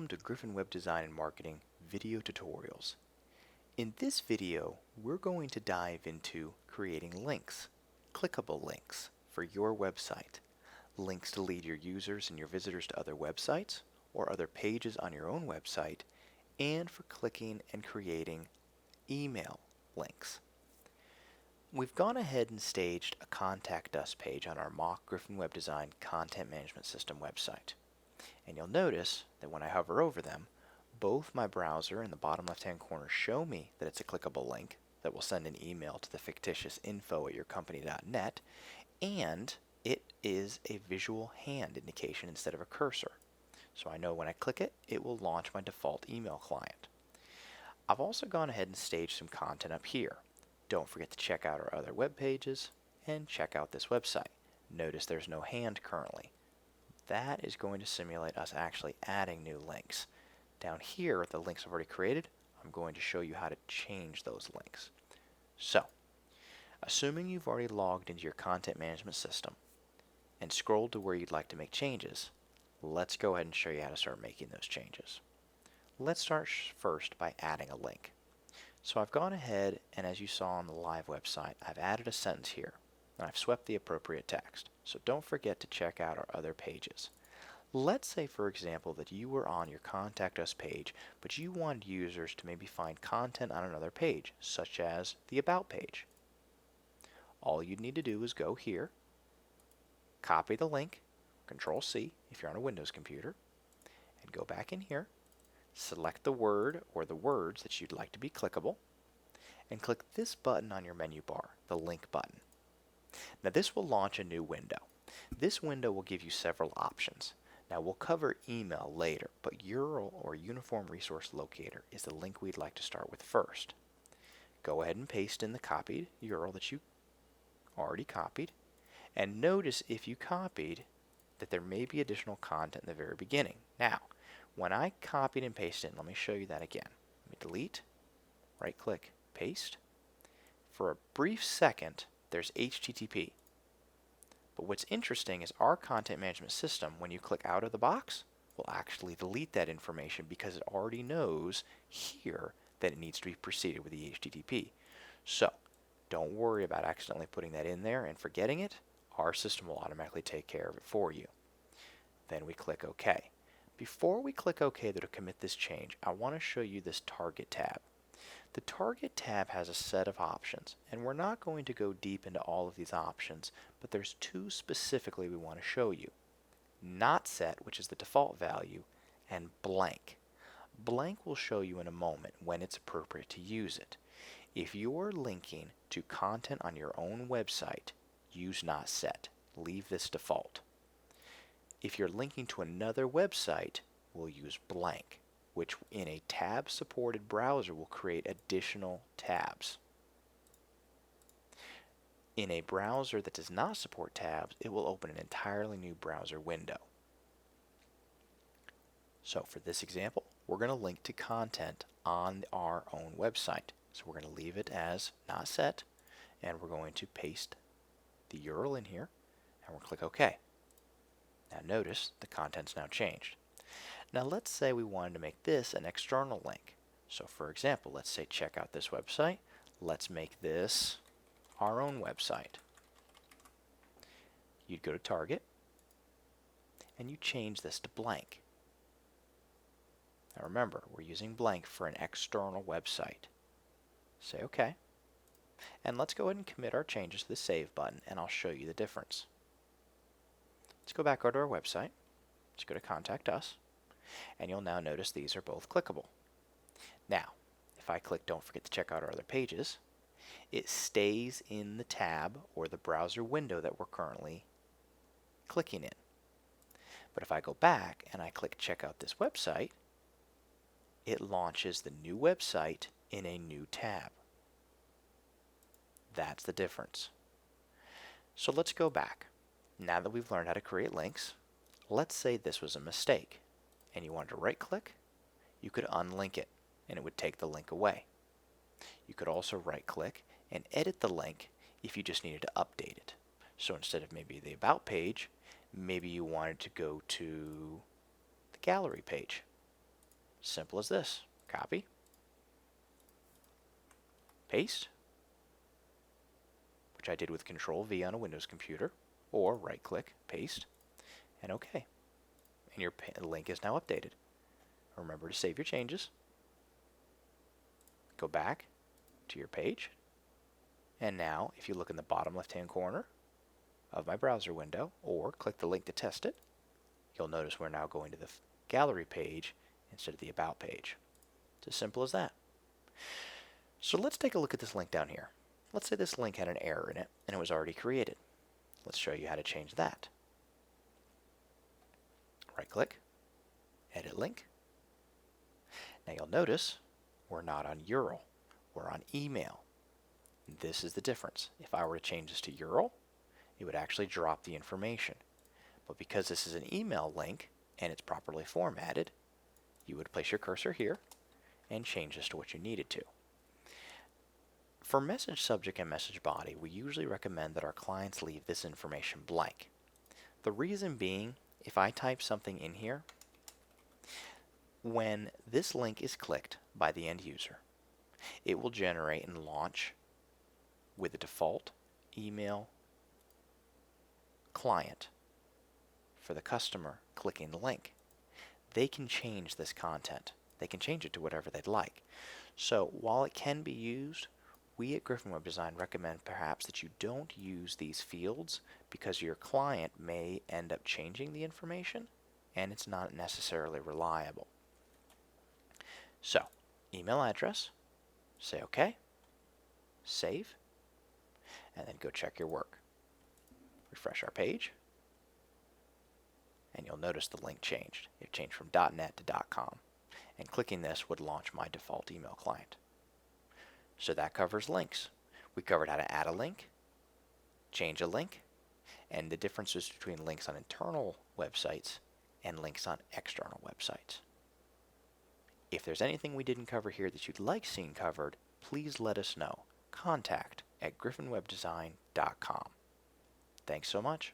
Welcome to Griffin Web Design and Marketing Video Tutorials. In this video, we're going to dive into creating links, clickable links for your website. Links to lead your users and your visitors to other websites or other pages on your own website, and for clicking and creating email links. We've gone ahead and staged a Contact Us page on our mock Griffin Web Design Content Management System website. And you'll notice that when I hover over them, both my browser in the bottom left-hand corner show me that it's a clickable link that will send an email to the fictitious info@yourcompany.net, and it is a visual hand indication instead of a cursor. So I know when I click it, it will launch my default email client. I've also gone ahead and staged some content up here. Don't forget to check out our other web pages and check out this website. Notice there's no hand currently. That is going to simulate us actually adding new links. Down here, the links I've already created, I'm going to show you how to change those links. So, assuming you've already logged into your content management system and scrolled to where you'd like to make changes, let's go ahead and show you how to start making those changes. Let's start first by adding a link. So I've gone ahead, and as you saw on the live website, I've added a sentence here, and I've swept the appropriate text. So don't forget to check out our other pages. Let's say, for example, that you were on your Contact Us page, but you wanted users to maybe find content on another page, such as the About page. All you'd need to do is go here, copy the link, Control-C if you're on a Windows computer, and go back in here, select the word or the words that you'd like to be clickable, and click this button on your menu bar, the link button. Now this will launch a new window. This window will give you several options. Now we'll cover email later, but URL or Uniform Resource Locator is the link we'd like to start with first. Go ahead and paste in the copied URL that you already copied, and notice if you copied that there may be additional content in the very beginning. Now, when I copied and pasted in, let me show you that again. Let me delete, right click, paste. For a brief second, there's HTTP. But what's interesting is our content management system, when you click out of the box, will actually delete that information because it already knows here that it needs to be preceded with the HTTP. So don't worry about accidentally putting that in there and forgetting it. Our system will automatically take care of it for you. Then we click OK. Before we click OK to commit this change, I want to show you this Target tab. The Target tab has a set of options, and we're not going to go deep into all of these options, but there's two specifically we want to show you. Not set, which is the default value, and blank. Blank will show you in a moment when it's appropriate to use it. If you're linking to content on your own website, use not set. Leave this default. If you're linking to another website, we'll use blank, which in a tab-supported browser will create additional tabs. In a browser that does not support tabs, it will open an entirely new browser window. So for this example, we're going to link to content on our own website. So we're going to leave it as not set, and we're going to paste the URL in here, and we'll click OK. Now notice the content's now changed. Now let's say we wanted to make this an external link. So for example, let's say check out this website. Let's make this our own website. You'd go to Target and you change this to blank. Now remember, we're using blank for an external website. Say OK. And let's go ahead and commit our changes to the Save button, and I'll show you the difference. Let's go back over to our website. Let's go to Contact Us. And you'll now notice these are both clickable. Now, if I click Don't forget to check out our other pages, it stays in the tab or the browser window that we're currently clicking in. But if I go back and I click Check out this website, it launches the new website in a new tab. That's the difference. So let's go back. Now that we've learned how to create links, let's say this was a mistake and you wanted to right click, you could unlink it and it would take the link away. You could also right click and edit the link if you just needed to update it. So instead of maybe the About page, maybe you wanted to go to the Gallery page. Simple as this. Copy, paste, which I did with Control V on a Windows computer, or right click, paste, and OK. And your link is now updated. Remember to save your changes. Go back to your page. And now, if you look in the bottom left-hand corner of my browser window, or click the link to test it, you'll notice we're now going to the gallery page instead of the About page. It's as simple as that. So let's take a look at this link down here. Let's say this link had an error in it, and it was already created. Let's show you how to change that. Right-click, Edit Link. Now you'll notice we're not on URL, we're on email. This is the difference. If I were to change this to URL, it would actually drop the information. But because this is an email link and it's properly formatted, you would place your cursor here and change this to what you needed to. For message subject and message body, we usually recommend that our clients leave this information blank. The reason being, if I type something in here, when this link is clicked by the end user, it will generate and launch with the default email client for the customer clicking the link. They can change this content. They can change it to whatever they'd like. So while it can be used, we at Griffin Web Design recommend perhaps that you don't use these fields because your client may end up changing the information and it's not necessarily reliable. So, email address, say OK, save, and then go check your work. Refresh our page, and you'll notice the link changed. It changed from .net to .com, and clicking this would launch my default email client. So that covers links. We covered how to add a link, change a link, and the differences between links on internal websites and links on external websites. If there's anything we didn't cover here that you'd like seen covered, please let us know. Contact@griffinwebdesign.com. Thanks so much.